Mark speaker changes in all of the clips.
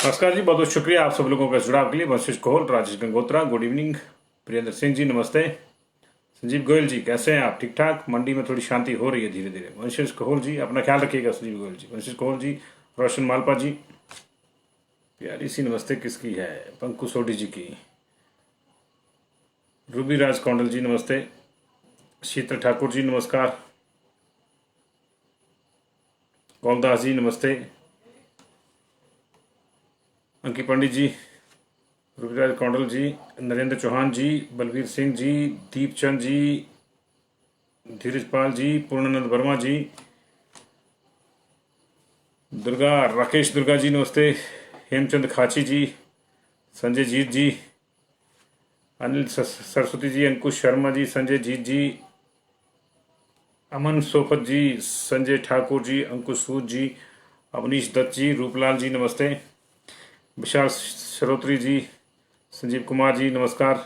Speaker 1: नमस्कार जी, बहुत बहुत शुक्रिया आप सब लोगों का जुड़ाव के लिए। वंशिष कोहल, राजेश गंगोत्रा, गुड इवनिंग। प्रियेंद्र सिंह जी नमस्ते। संजीव गोयल जी कैसे हैं आप? ठीक ठाक। मंडी में थोड़ी शांति हो रही है धीरे धीरे। वंशिष कोहल जी अपना ख्याल रखिएगा। संजीव गोयल जी, वंशिष कोहल जी, रोशन मालपा जी, प्यारी सी नमस्ते किसकी है? पंकु सोडी जी की। रूबी राज कौंडल जी नमस्ते। शीतल ठाकुर जी नमस्कार। कौलदास जी नमस्ते। अंकी पंडित जी, रूबीराज कौंडल जी, नरेंद्र चौहान जी, बलवीर सिंह जी, दीपचंद जी, धीरज पाल जी, पूर्णानंद वर्मा जी, दुर्गा राकेश दुर्गा जी नमस्ते। हेमचंद खाची जी, संजय जीत जी, अनिल सरस्वती जी, अंकुश शर्मा जी, संजय जीत जी, अमन सोफत जी, संजय ठाकुर जी, अंकुश सूद जी, अवनीश दत्त जी, रूपलाल जी नमस्ते। विशाल श्रोत्री जी, संजीव कुमार जी नमस्कार।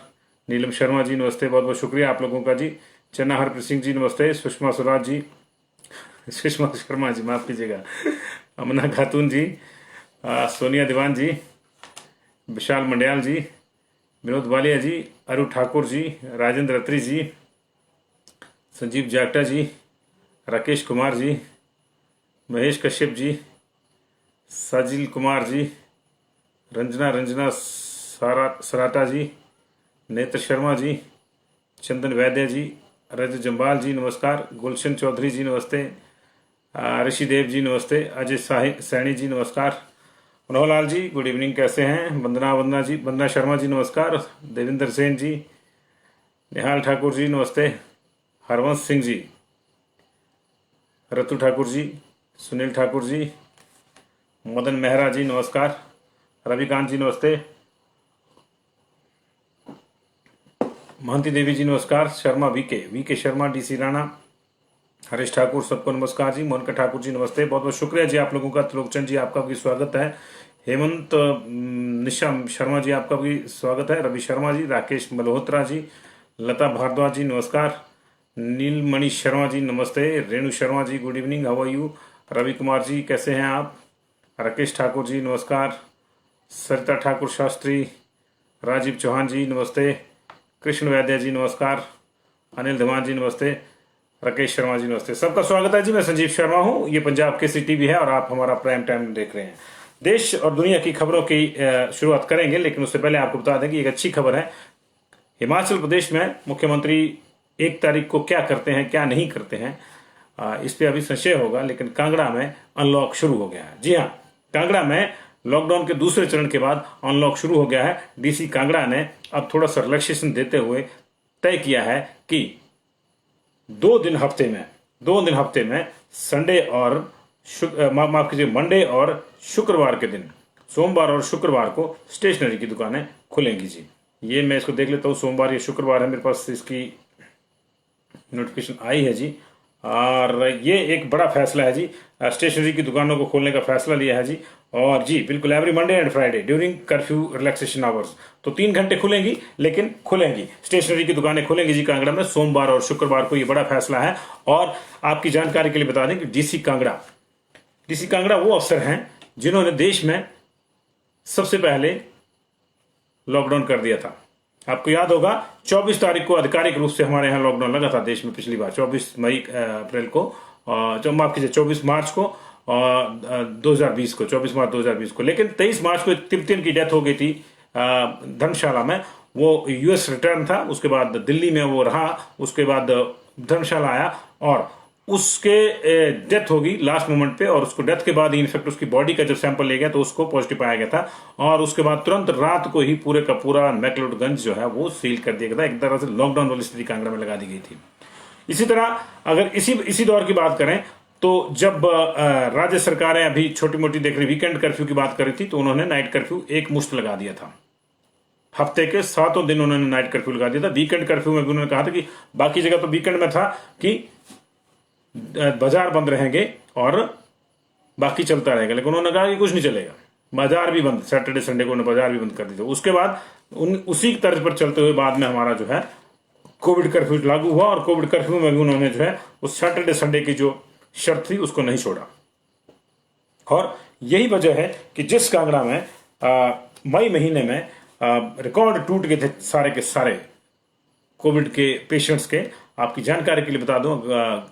Speaker 1: नीलम शर्मा जी नमस्ते, बहुत बहुत शुक्रिया आप लोगों का जी। चन्ना हरप्रीत सिंह जी नमस्ते। सुषमा स्वराज जी, सुषमा शर्मा जी माफ कीजिएगा, अमना खातून जी, सोनिया दीवान जी, विशाल मंडियाल जी, विनोद वालिया जी, अरु ठाकुर जी, राजेंद्र अत्री जी, संजीव जागटा जी, राकेश कुमार जी, महेश कश्यप जी, साजिल कुमार जी, रंजना सराटा जी, नेत्र शर्मा जी, चंदन वैद्य जी, रज जम्बाल जी नमस्कार। गुलशन चौधरी जी नमस्ते। ऋषि देव जी नमस्ते। अजय सैनी जी नमस्कार। मनोहरलाल जी गुड इवनिंग, कैसे हैं? वंदना जी, वंदना शर्मा जी नमस्कार। देवेंद्र सेन जी, निहाल ठाकुर जी नमस्ते। हरवंश सिंह जी, रतु ठाकुर जी, सुनील ठाकुर जी, मदन मेहरा जी नमस्कार। रविकांत जी नमस्ते। महंती देवी जी नमस्कार। शर्मा वीके शर्मा, डीसी राणा, हरीश ठाकुर, सबको नमस्कार जी। मोहनका ठाकुर जी नमस्ते, बहुत बहुत शुक्रिया जी आप लोगों का। त्रिलोकचंद जी आपका भी स्वागत है। हेमंत निशा शर्मा जी आपका भी स्वागत है। रवि शर्मा जी, राकेश मल्होत्रा जी, लता भारद्वाज जी नमस्कार। नीलमणि शर्मा जी नमस्ते। Renu Sharma ji good evening, how are you? Ravi Kumar ji कैसे हैं आप? राकेश ठाकुर जी नमस्कार। सरिता ठाकुर शास्त्री, राजीव चौहान जी नमस्ते। कृष्ण वैद्य जी नमस्कार। अनिल धमान जी नमस्ते। राकेश शर्मा जी नमस्ते, सबका स्वागत है जी। मैं संजीव शर्मा हूं, ये पंजाब केसरी टीवी है और आप हमारा प्राइम टाइम देख रहे हैं। देश और दुनिया की खबरों की शुरुआत करेंगे, लेकिन उससे पहले आपको बता दें कि एक अच्छी खबर है। हिमाचल प्रदेश में मुख्यमंत्री 1 तारीख को क्या करते हैं क्या नहीं करते हैं, इस पर अभी संशय होगा, लेकिन कांगड़ा में अनलॉक शुरू हो गया है। जी हाँ, कांगड़ा में लॉकडाउन के दूसरे चरण के बाद अनलॉक शुरू हो गया है। डीसी कांगड़ा ने अब थोड़ा सा रिलैक्सेशन देते हुए तय किया है कि 2 दिन हफ्ते में संडे और माफ कीजिए मंडे और शुक्रवार के दिन, सोमवार और शुक्रवार को स्टेशनरी की दुकानें खुलेंगी जी। ये मैं इसको देख लेता हूँ, सोमवार या शुक्रवार है, मेरे पास इसकी नोटिफिकेशन आई है जी। और ये एक बड़ा फैसला है जी, स्टेशनरी की दुकानों को खोलने का फैसला लिया है जी। और जी बिल्कुल, every Monday and Friday during curfew relaxation hours, तो 3 घंटे खुलेंगी, लेकिन खुलेंगी स्टेशनरी की दुकानें खुलेंगी जी कांगड़ा में सोमवार और शुक्रवार को। ये बड़ा फैसला है। और आपकी जानकारी के लिए बता दें कि डीसी कांगड़ा वो अफसर हैं जिन्होंने देश में सबसे पहले लॉकडाउन कर दिया था। आपको याद होगा 24 तारीख को आधिकारिक रूप से हमारे यहाँ लॉकडाउन लगा था देश में पिछली बार, 24 अप्रैल को, जो माफ कीजिए 24 मार्च को 2020 को, 24 मार्च 2020 को। लेकिन 23 मार्च को तिब्बतियन की डेथ हो गई थी धर्मशाला में। वो यूएस रिटर्न था, उसके बाद दिल्ली में वो रहा, उसके बाद धर्मशाला आया और उसके डेथ होगी लास्ट मोमेंट पे। और उसको डेथ के बाद ही इनफेक्ट उसकी बॉडी का जब सैंपल ले गया तो उसको पॉजिटिव पाया गया था। और उसके बाद तुरंत रात को ही पूरे का पूरा मैक्लोडगंज जो है वो सील कर दिया गया था। एक तरह से लॉकडाउन वाली स्थिति कांगड़ा में लगा दी गई थी। इसी तरह अगर इसी दौर की बात करें तो जब राज्य सरकारें अभी छोटी मोटी देख रही वीकेंड कर्फ्यू की बात करी थी, तो उन्होंने नाइट कर्फ्यू एक मुश्त लगा दिया था। हफ्ते के 7 दिन उन्होंने नाइट कर्फ्यू लगा दिया था। वीकेंड कर्फ्यू में भी उन्होंने कहा था कि बाकी जगह तो वीकेंड में था कि बाजार बंद रहेंगे और बाकी चलता रहेगा, लेकिन उन्होंने कहा कि कुछ नहीं चलेगा, बाजार भी बंद, सैटरडे संडे को उन्होंने बाजार भी बंद कर दिए थे। उसके बाद उसी तर्ज पर चलते हुए बाद में हमारा जो है कोविड कर्फ्यू लागू हुआ और कोविड कर्फ्यू में भी उन्होंने जो है उस सैटरडे संडे की जो शर्त थी उसको नहीं छोड़ा। और यही वजह है कि जिस कांगड़ा में मई महीने में रिकॉर्ड टूट गए थे सारे के सारे कोविड के पेशेंट्स के। आपकी जानकारी के लिए बता दूं,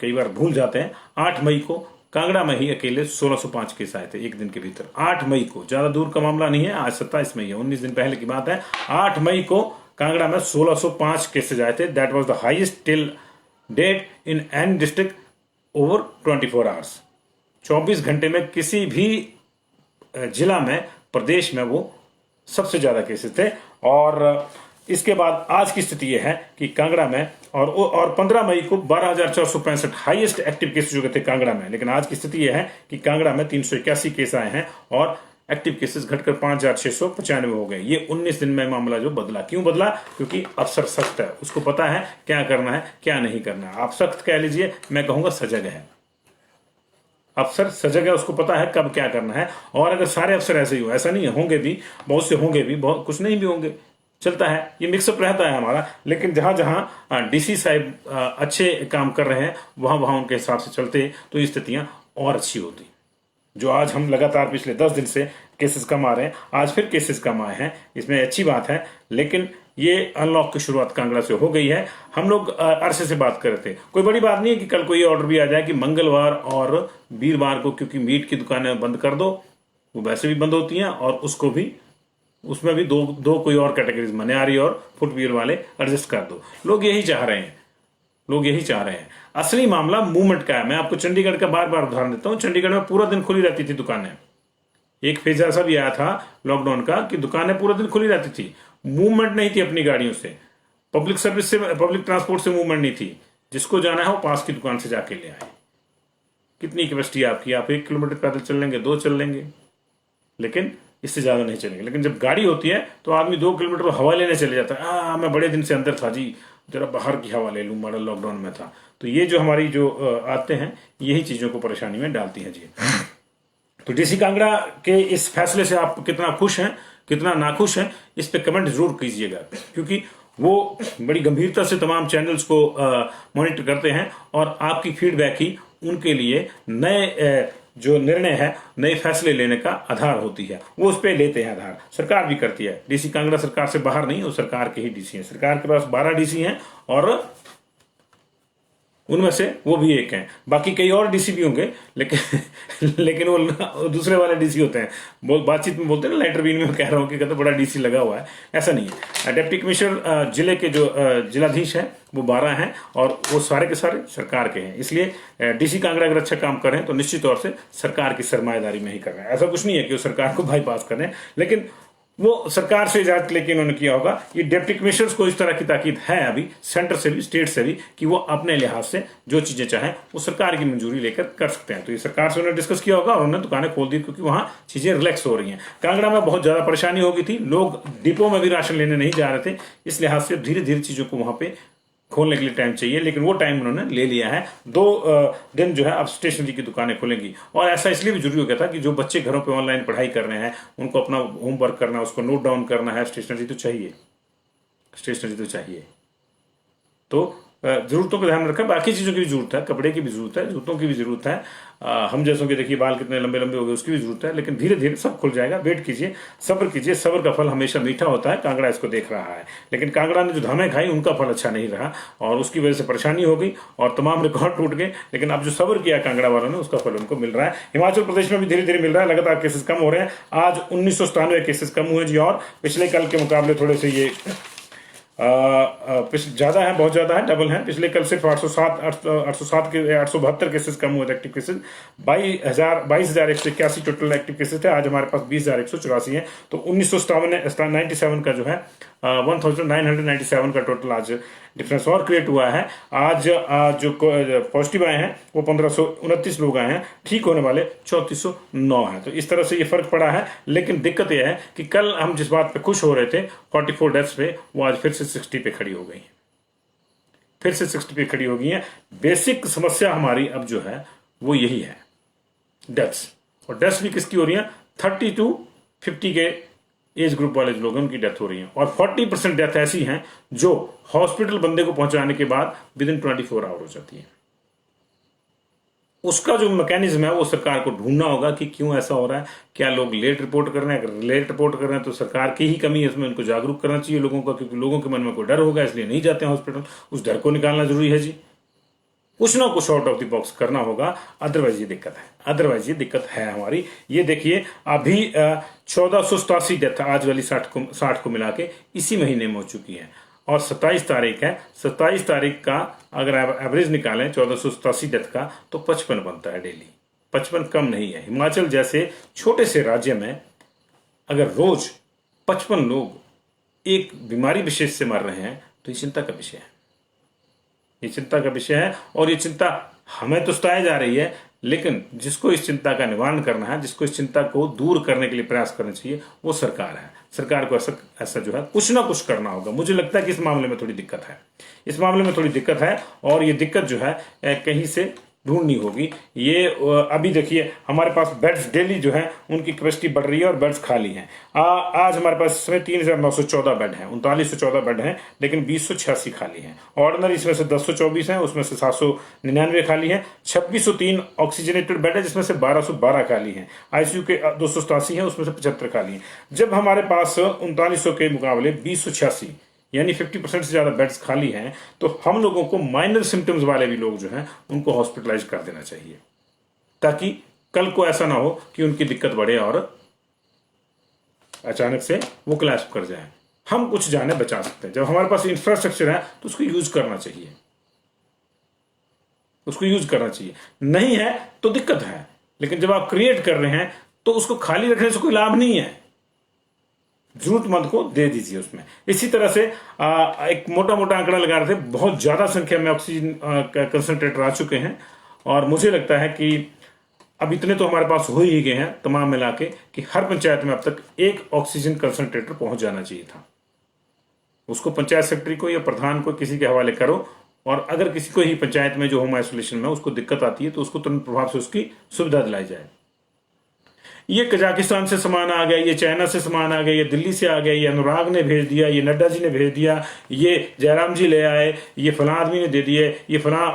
Speaker 1: कई बार भूल जाते हैं, 8 मई को कांगड़ा में ही अकेले 1605 केस आए थे एक दिन के भीतर। 8 मई को, ज्यादा दूर का मामला नहीं है, आज 27 मई है, 19 दिन पहले की बात है। 8 मई को कांगड़ा में 1605 केसेज आए थे। That was the highest till date in any district over 24 hours. 24 घंटे में किसी भी जिला में, प्रदेश में वो सबसे ज्यादा केसेस थे। और इसके बाद आज की स्थिति यह है कि कांगड़ा में और 15 मई को 12,465 हाईएस्ट एक्टिव केसेस जो थे कांगड़ा में। लेकिन आज की स्थिति यह है कि कांगड़ा में 381 केस आए हैं और एक्टिव केसेस घटकर 5,695 हो गए। ये 19 दिन में मामला जो बदला। क्यों बदला? क्योंकि अफसर सख्त है, उसको पता है क्या करना है क्या नहीं करना है। आप सख्त कह लीजिए, मैं कहूंगा सजग है। अफसर सजग है, उसको पता है कब क्या करना है। और अगर सारे अफसर ऐसे ही हो, ऐसा नहीं है, होंगे भी, बहुत से होंगे भी, बहुत कुछ नहीं भी होंगे, चलता है, ये मिक्सअप रहता है हमारा। लेकिन जहां जहां डीसी साहब अच्छे काम कर रहे हैं, वहां वहां उनके हिसाब से चलते तो ये स्थितियां और अच्छी होती। जो आज हम लगातार पिछले 10 दिन से केसेस कम आ रहे हैं, आज फिर केसेस कम आए हैं, इसमें अच्छी बात है। लेकिन ये अनलॉक की शुरुआत कांगड़ा से हो गई है। हम लोग अरसे से बात कर रहे थे, कोई बड़ी बात नहीं है कि कल को ये ऑर्डर भी आ जाए कि मंगलवार और वीरवार को, क्योंकि मीट की दुकानें बंद कर दो, वो वैसे भी बंद होती हैं, और उसको भी, उसमें भी दो कोई और कैटेगरीज, मनियारी और फुटवियर वाले, एडजस्ट कर दो। लोग यही चाह रहे हैं, लोग यही चाह रहे हैं। असली मामला मूवमेंट का है। मैं आपको चंडीगढ़ का बार बार उदाहरण देता हूं। चंडीगढ़ में पूरा दिन खुली रहती थी दुकानें। एक फेज ऐसा भी आया था लॉकडाउन का कि दुकानें पूरा दिन खुली रहती थी, मूवमेंट नहीं थी अपनी गाड़ियों से, पब्लिक सर्विस से, पब्लिक ट्रांसपोर्ट से मूवमेंट नहीं थी। जिसको जाना है वो पास की दुकान से जाके ले आए। कितनी कैपेसिटी आपकी? आप 1 किलोमीटर पैदल चल लेंगे, 2 चल लेंगे, लेकिन इससे ज्यादा नहीं चलेंगे। लेकिन जब गाड़ी होती है तो आदमी 2 किलोमीटर हवा लेने चले जाता है। मैं बड़े दिन से अंदर था जी, जरा बाहर की हवा ले लूं, मॉडल लॉकडाउन में था। तो ये जो हमारी जो आते हैं, यही चीजों को परेशानी में डालती हैं जी। तो डीसी कांगड़ा के इस फैसले से आप कितना खुश हैं, कितना नाखुश हैं, इस पे कमेंट जरूर कीजिएगा, क्योंकि वो बड़ी गंभीरता से तमाम चैनल्स को मॉनिटर करते हैं और आपकी फीडबैक ही उनके लिए नए जो निर्णय है, नए फैसले लेने का आधार होती है। वो उस पर लेते हैं आधार। सरकार भी करती है। डीसी कांगड़ा सरकार से बाहर नहीं, वो सरकार के ही डीसी हैं। सरकार के पास 12 डीसी हैं और उनमें से वो भी एक हैं। बाकी कई और डीसी भी होंगे, लेकिन वो दूसरे वाले डीसी होते हैं। बातचीत में बोलते हैं ना, लेटर बीन में कह रहा हूं कि कहते बड़ा डीसी लगा हुआ है, ऐसा नहीं है। डिप्टी कमिश्नर जिले के जो जिलाधीश हैं वो 12 हैं और वो सारे के सारे सरकार के हैं। इसलिए डीसी कांगड़ा अगर अच्छा काम कर रहे हैं तो निश्चित तौर से सरकार की सरमाएदारी में ही कर रहे हैं। ऐसा कुछ नहीं है कि वो सरकार को बाईपास कर रहे हैं, लेकिन वो सरकार से इजाजत लेके उन्होंने किया होगा। ये डिप्टी कमिश्नर्स को इस तरह की ताकीद है अभी, सेंटर से भी, स्टेट से भी, कि वो अपने लिहाज से जो चीजें चाहें वो सरकार की मंजूरी लेकर कर सकते हैं। तो ये सरकार से उन्होंने डिस्कस किया होगा और उन्होंने दुकानें खोल दी, क्योंकि वहां चीजें रिलैक्स हो रही हैं। कांगड़ा में बहुत ज्यादा परेशानी हो गई थी, लोग डिपो में भी राशन लेने नहीं जा रहे थे। इस लिहाज से धीरे धीरे चीजों को वहां पे खोलने के लिए टाइम चाहिए, लेकिन वो टाइम उन्होंने ले लिया है। 2 दिन जो है अब स्टेशनरी की दुकानें खुलेंगी। और ऐसा इसलिए भी जरूरी हो गया था कि जो बच्चे घरों पे ऑनलाइन पढ़ाई कर रहे हैं, उनको अपना होमवर्क करना है, उसको नोट डाउन करना है, स्टेशनरी तो चाहिए, स्टेशनरी तो चाहिए। तो जरूरतों का ध्यान रखा। बाकी चीजों की भी जरूरत है, कपड़े की भी जरूरत है, जूतों की भी जरूरत है। हम जैसों के देखिए बाल कितने लंबे लंबे हो गए, उसकी भी जरूरत है। लेकिन धीरे धीरे सब खुल जाएगा, वेट कीजिए, सब्र कीजिए। सब्र का फल हमेशा मीठा होता है। कांगड़ा इसको देख रहा है, लेकिन कांगड़ा ने जो धामें खाई उनका फल अच्छा नहीं रहा और उसकी वजह से परेशानी हो गई और तमाम रिकॉर्ड टूट गए। लेकिन अब जो सब्र किया कांगड़ा वालों ने, उसका फल उनको मिल रहा है। हिमाचल प्रदेश में भी धीरे धीरे मिल रहा है, लगातार केसेस कम हो रहे हैं। आज 1997 केसेस कम हुए जी, और पिछले कल के मुकाबले थोड़े से ये ज्यादा है, बहुत ज्यादा है, डबल है। पिछले कल सिर्फ 807 के 872 केसेस कम हुए थे active cases. 22,181 total active cases थे। आज हमारे पास 20,184 है। तो 1997 का जो है 1997 का टोटल आज डिफरेंस और क्रिएट हुआ है। आज जो पॉजिटिव आए हैं वो 1529 लोग आए हैं, ठीक होने वाले 3409 हैं। तो इस तरह से ये फर्क पड़ा है। लेकिन दिक्कत यह है कि कल हम जिस बात पे खुश हो रहे थे 44 डेथ्स पे, वो आज फिर से 60 पे खड़ी हो गई है, फिर से 60 पे खड़ी हो गई है। बेसिक समस्या हमारी अब जो है वो यही है, डेथ्स। और डेथ्स भी किसकी हो रही है? 30 to 50 के एज ग्रुप वाले लोग हैं, उनकी डेथ हो रही है। और 40% डेथ ऐसी हैं जो हॉस्पिटल बंदे को पहुंचाने के बाद विद इन 24 आवर हो जाती है। उसका जो मैकेनिज्म है वो सरकार को ढूंढना होगा कि क्यों ऐसा हो रहा है। क्या लोग लेट रिपोर्ट कर रहे हैं? अगर लेट रिपोर्ट कर रहे हैं तो सरकार की ही कमी है इसमें, उनको जागरूक करना चाहिए लोगों का, क्योंकि लोगों के मन में कोई डर होगा इसलिए नहीं जाते हैं हॉस्पिटल। उस डर को निकालना जरूरी है जी। कुछ ना कुछ आउट ऑफ द बॉक्स करना होगा, अदरवाइज ये दिक्कत है, अदरवाइज ये दिक्कत है हमारी। ये देखिए अभी 1487 डेथ आज वाली 60 को मिला के इसी महीने में हो चुकी है, और 27 तारीख है। 27 तारीख का अगर एवरेज निकालें 1487 डेथ का तो 55 बनता है डेली। 55 कम नहीं है। हिमाचल जैसे छोटे से राज्य में अगर रोज 55 लोग एक बीमारी विशेष से मर रहे हैं तो ये चिंता का विषय है, ये चिंता का विषय है। और ये चिंता हमें तो सताई जा रही है, लेकिन जिसको इस चिंता का निवारण करना है, जिसको इस चिंता को दूर करने के लिए प्रयास करना चाहिए, वो सरकार है। सरकार को ऐसा जो है कुछ ना कुछ करना होगा। मुझे लगता है कि इस मामले में थोड़ी दिक्कत है, इस मामले में थोड़ी दिक्कत है, और ये दिक्कत जो है कहीं से ढूंढनी होगी। ये अभी देखिए हमारे पास बेड्स डेली जो है उनकी कैपेसिटी बढ़ रही है और बेड्स खाली हैं। आज हमारे पास इसमें 3914 बेड हैं, 3914 बेड हैं, लेकिन 2086 खाली हैं। ऑर्डिनरी इसमें से 1024 हैं, उसमें से 799 खाली हैं। 2603 ऑक्सीजनेटेड बेड है, जिसमें से 1212 खाली हैं। आईसीयू के 287 हैं, उसमें से 75 खाली हैं। जब हमारे पास 3900 के मुकाबले 2086 यानी 50% से ज्यादा बेड्स खाली हैं, तो हम लोगों को माइनर सिम्टम्स वाले भी लोग जो हैं उनको हॉस्पिटलाइज कर देना चाहिए, ताकि कल को ऐसा ना हो कि उनकी दिक्कत बढ़े और अचानक से वो क्लैश कर जाए। हम कुछ जाने बचा सकते हैं। जब हमारे पास इंफ्रास्ट्रक्चर है तो उसको यूज करना चाहिए, उसको यूज करना चाहिए। नहीं है तो दिक्कत है, लेकिन जब आप क्रिएट कर रहे हैं तो उसको खाली रखने से कोई लाभ नहीं है। जरूरतमंद को दे दीजिए उसमें। इसी तरह से एक मोटा मोटा आंकड़ा लगा रहे थे, बहुत ज्यादा संख्या में ऑक्सीजन कंसंट्रेटर आ चुके हैं, और मुझे लगता है कि अब इतने तो हमारे पास हो ही गए हैं तमाम मिला के कि हर पंचायत में अब तक एक ऑक्सीजन कंसंट्रेटर पहुंच जाना चाहिए था। उसको पंचायत सेक्रेटरी को या प्रधान को किसी के हवाले करो, और अगर किसी को ही पंचायत में जो होम आइसोलेशन में उसको दिक्कत आती है तो उसको तुरंत प्रभाव से उसकी सुविधा दिलाई जाए। ये कजाकिस्तान से सामान आ गया, ये चाइना से सामान आ गया, ये दिल्ली से आ गया, ये अनुराग ने भेज दिया, ये नड्डा जी ने भेज दिया, ये जयराम जी ले आए, ये फलां आदमी ने दे दिए, ये फलां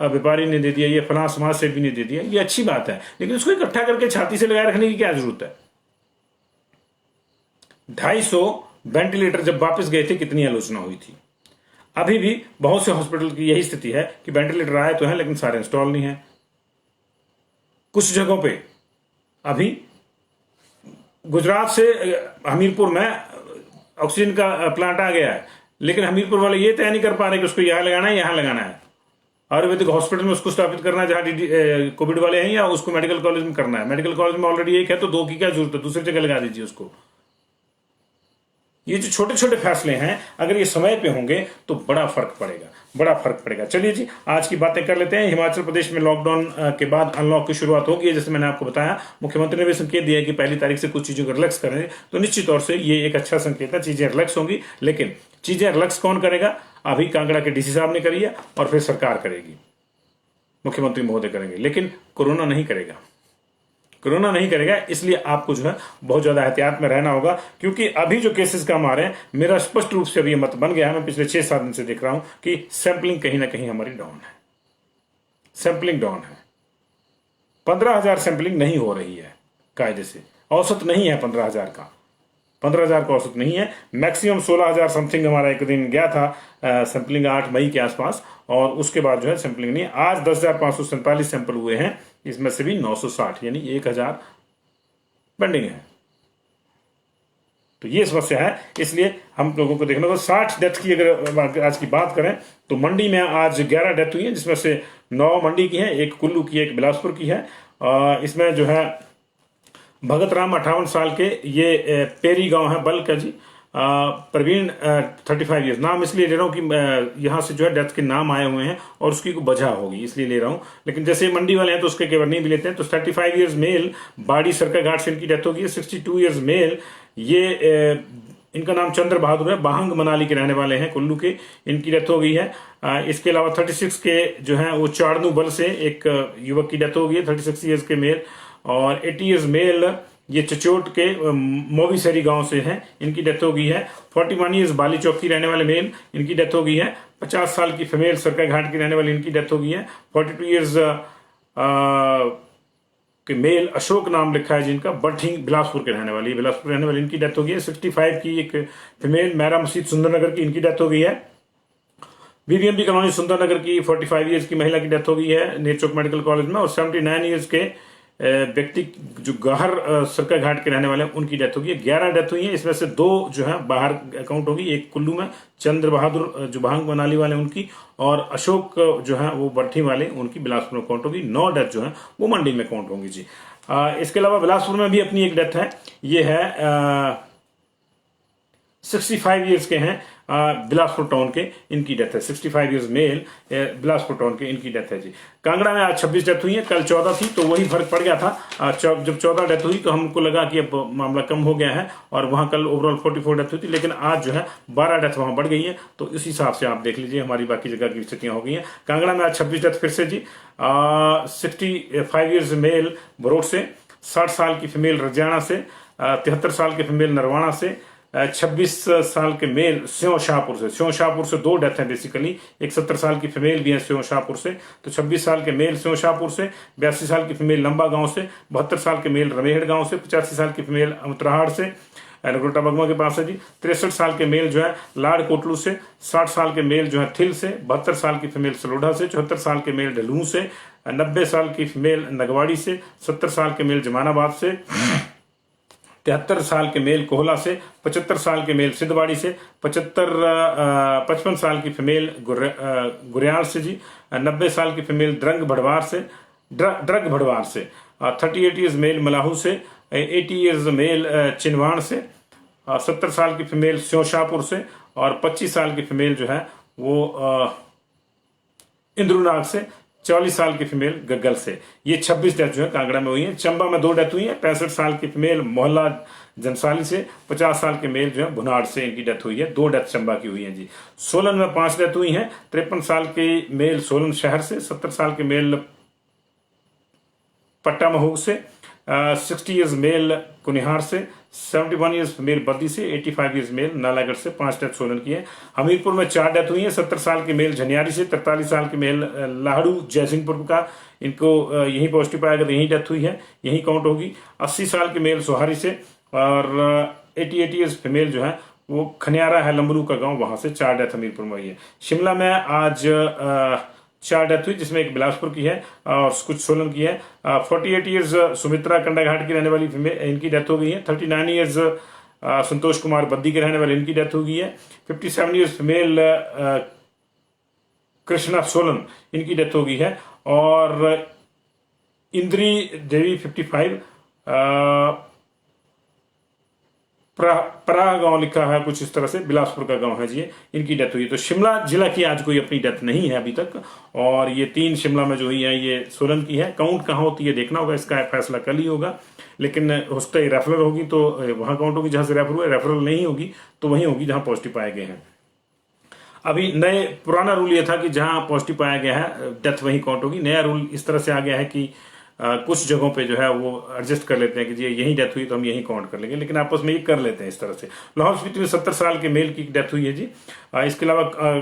Speaker 1: व्यापारी ने दे दिया, ये फलां समाज सेवी ने दे दिया। ये अच्छी बात है, लेकिन उसको इकट्ठा करके छाती से लगाए रखने की क्या जरूरत है? 250 वेंटिलेटर जब वापस गए थे कितनी आलोचना हुई थी। अभी भी बहुत से हॉस्पिटल की यही स्थिति है कि वेंटिलेटर आए तो हैं लेकिन सारे इंस्टॉल नहीं है। कुछ जगहों पे अभी गुजरात से हमीरपुर में ऑक्सीजन का प्लांट आ गया है, लेकिन हमीरपुर वाले ये तय नहीं कर पा रहे कि उसको यहां लगाना है, यहां लगाना है। आयुर्वेदिक हॉस्पिटल में उसको स्थापित करना है जहां कोविड वाले हैं, या उसको मेडिकल कॉलेज में करना है। मेडिकल कॉलेज में ऑलरेडी एक है तो दो की क्या जरूरत है? दूसरी जगह लगा दीजिए उसको। ये जो छोटे छोटे फैसले हैं अगर ये समय पे होंगे तो बड़ा फर्क पड़ेगा, बड़ा फर्क पड़ेगा। चलिए जी आज की बातें कर लेते हैं। हिमाचल प्रदेश में लॉकडाउन के बाद अनलॉक की शुरुआत होगी। जैसे मैंने आपको बताया, मुख्यमंत्री ने भी संकेत दिया कि पहली तारीख से कुछ चीजों को रिलैक्स करें, तो निश्चित तौर से ये एक अच्छा संकेत है, चीजें रिलैक्स होंगी। लेकिन चीजें रिलैक्स कौन करेगा? अभी कांगड़ा के डीसी साहब ने करी है और फिर सरकार करेगी, मुख्यमंत्री महोदय करेंगे, लेकिन कोरोना नहीं करेगा। कोरोना नहीं करेगा, इसलिए आपको जो है बहुत ज्यादा एहतियात में रहना होगा, क्योंकि अभी जो केसेस कम आ रहे हैं, मेरा स्पष्ट रूप से अभी मत बन गया है, मैं पिछले 6-7 दिन से देख रहा हूं कि सैंपलिंग कहीं ना कहीं हमारी डाउन है, सैंपलिंग डाउन है। 15,000 सैंपलिंग नहीं हो रही है कायदे से, औसत नहीं है 15,000 का, 15,000 का औसत नहीं है। मैक्सिमम 16,000 समथिंग हमारा एक दिन गया था सैंपलिंग 8 मई के आसपास, और उसके बाद जो है सैंपलिंग नहीं है। आज 10,547 सैंपल हुए हैं, इसमें से भी 960 यानी 1,000 पेंडिंग है। तो ये समस्या है, इसलिए हम लोगों को देखना होगा। 60 डेथ की अगर आज की बात करें तो मंडी में आज 11 डेथ हुई है, जिसमें से 9 मंडी की है, एक कुल्लू की, एक बिलासपुर की है। इसमें जो है भगत राम 58 साल के, ये पेरी गांव है बल का जी। प्रवीण 35 ईयर्स, नाम इसलिए ले रहा हूं कि यहाँ से जो है डेथ के नाम आए हुए हैं और उसकी कोई वजह होगी इसलिए ले रहा हूं। लेकिन जैसे मंडी वाले हैं तो उसके केवल नहीं भी लेते हैं। तो 35 ईयर्स मेल बाड़ी सरका घाट से इनकी डेथ होगी। 62 ईयर्स मेल, ये इनका नाम चंद्र बहादुर है, बाहंग मनाली के रहने वाले हैं, कुल्लू के, इनकी डेथ हो गई है। इसके अलावा 36 के जो है वो चाड़नू बल से एक युवक की डेथ हो गई है, 36 ईयर्स के मेल। और 80 ईयर्स मेल ये चचोट के मोबीसरी गांव से हैं, इनकी डेथ हो गई है। 41 ईयर्स बाली चौक की रहने वाले मेल, इनकी डेथ हो गई है। 50 साल की फीमेल सरका घाट की रहने वाली, इनकी डेथ हो गई है। 42 ईयर्स कि मेल अशोक नाम लिखा है जिनका, बरठी बिलासपुर के रहने वाली, बिलासपुर रहने वाली, इनकी डेथ हो गई है। 65 की एक फीमेल मैरा मसीद सुंदरनगर की, इनकी डेथ हो गई है। बीबीएमबी कॉलोनी सुंदरनगर की 45 ईयर्स की महिला की डेथ हो गई है नेरचौक मेडिकल कॉलेज में। और 79 ईयर्स के व्यक्ति जो गाहर सरका घाट के रहने वाले हैं उनकी डेथ होगी। 11 डेथ हुई है, इसमें से 2 जो है बाहर अकाउंट होगी, एक कुल्लू में चंद्र बहादुर जो भांग मनाली वाले उनकी, और अशोक जो है वो बरठी वाले उनकी बिलासपुर में काउंट होगी। 9 डेथ जो है वो मंडी में काउंट होंगी जी। इसके अलावा बिलासपुर में भी अपनी एक डेथ है, ये है 65 ईयर्स के हैं बिलासपुर टाउन के, इनकी डेथ है। 65 ईयर्स मेल बिलासपुर टाउन के, इनकी डेथ है जी। कांगड़ा में आज 26 डेथ हुई है, कल 14 थी, तो वही फर्क पड़ गया था। जब 14 डेथ हुई तो हमको लगा कि अब मामला कम हो गया है, और वहां कल ओवरऑल 44 डेथ हुई थी, लेकिन आज जो है 12 डेथ वहां बढ़ गई है। तो इस हिसाब से आप देख लीजिए हमारी बाकी जगह की स्थितियां हो गई हैं। कांगड़ा में आज 26 डेथ फिर से जी। 65 ईयर्स मेल बरोड से, 60 साल की फीमेल रजियाना से, 73 साल की फीमेल नरवाना से, 26 साल के मेल स्यों शाहपुर से 2 डेथ है बेसिकली। एक 70 साल की फीमेल भी है स्यों शाहपुर से, तो 26 साल के मेल स्यों शाहपुर से, 82 साल की फीमेल लंबा गांव से, 72 साल के मेल रमेहड़ गांव से, 85 साल की फीमेल अमतराहाड़ से, नगरोटा बगवा के पास है जी। 63 साल के मेल जो है लाड़ कोटलू से, 60 साल के मेल जो है थिल से, 72 साल की फीमेल सलोढ़ा से, 74 साल के मेल ढलू से, 90 साल की फीमेल नगवाड़ी से, 70 साल के मेल जमानाबाद से, 73 साल के मेल कोहला से, 75 साल के मेल सिद्धवाड़ी से, 55 साल की फीमेल गुरियाल से जी, 90 साल की फीमेल ड्रग भड़वार से, 38 ईयर्स मेल मलाहू से, 80 ईयर्स मेल चिनवाण से, 70 साल की फीमेल स्योशाहपुर से, और 25 साल की फीमेल जो है वो इंद्रुनाग से, 44 साल की फीमेल गग्गल से। ये 26 डेथ जो है कांगड़ा में हुई है। चंबा में 2 डेथ हुई है, 65 साल की फीमेल मोहल्ला जनसाली से, 50 साल के मेल जो है भुनाड़ से, इनकी डेथ हुई है। 2 डेथ चंबा की हुई है जी। सोलन में 5 डेथ हुई है, 53 साल के मेल सोलन शहर से, 70 साल के मेल पट्टा महूग से, 60 ईयर्स मेल कुनिहार से, 71 ईयर्स मेल बद्दी से, 85 ईयर्स मेल नालागढ़ से। 5 डेथ सोलन की है। हमीरपुर में 4 डेथ हुई है, 70 साल के मेल झनियारी से, 43 साल के मेल लाहड़ू जयसिंहपुर का, इनको यही पॉजिटिव पाया गया, यही डेथ हुई है, यही काउंट होगी। 80 साल के मेल सोहारी से, और 88 ईयर्स फीमेल जो है वो खनियारा है लंबरू का गांव, वहां से 4 डेथ हमीरपुर में हुई है। शिमला में आज 4 डेथ हुई, जिसमें एक बिलासपुर की है और कुछ सोलन की है। 48 ईयर्स सुमित्रा कंडाघाट की रहने वाली फीमेल, इनकी डेथ हो गई है। 39 ईयर्स संतोष कुमार बद्दी के रहने वाले, इनकी डेथ हो गई है। 57 ईयर्स फीमेल कृष्णा सोलन, इनकी डेथ हो गई है। और इंद्री देवी 55 परा गांव लिखा है कुछ इस तरह से, बिलासपुर का गांव है जी, इनकी डेथ हुई है। तो शिमला जिला की आज कोई अपनी डेथ नहीं है अभी तक। और ये 3 शिमला में जो हुई है ये सोलन की है। काउंट कहाँ होती है देखना होगा, इसका फैसला कल ही होगा। लेकिन हो सकता है रेफरल होगी तो वहां काउंट होगी जहां से रेफर हुआ, रेफरल नहीं होगी तो वहीं होगी जहां पॉजिटिव पाए गए हैं। अभी पुराना रूल ये था कि जहां पॉजिटिव पाया गया है डेथ वहीं काउंट होगी। नया रूल इस तरह से आ गया है कि कुछ जगहों पे जो है वो एडजस्ट कर लेते हैं कि जी यही डेथ हुई तो हम यही काउंट कर लेंगे, लेकिन आपस में ये कर लेते हैं इस तरह से। लाहौल स्पीति में 70 साल के मेल की डेथ हुई है जी। इसके अलावा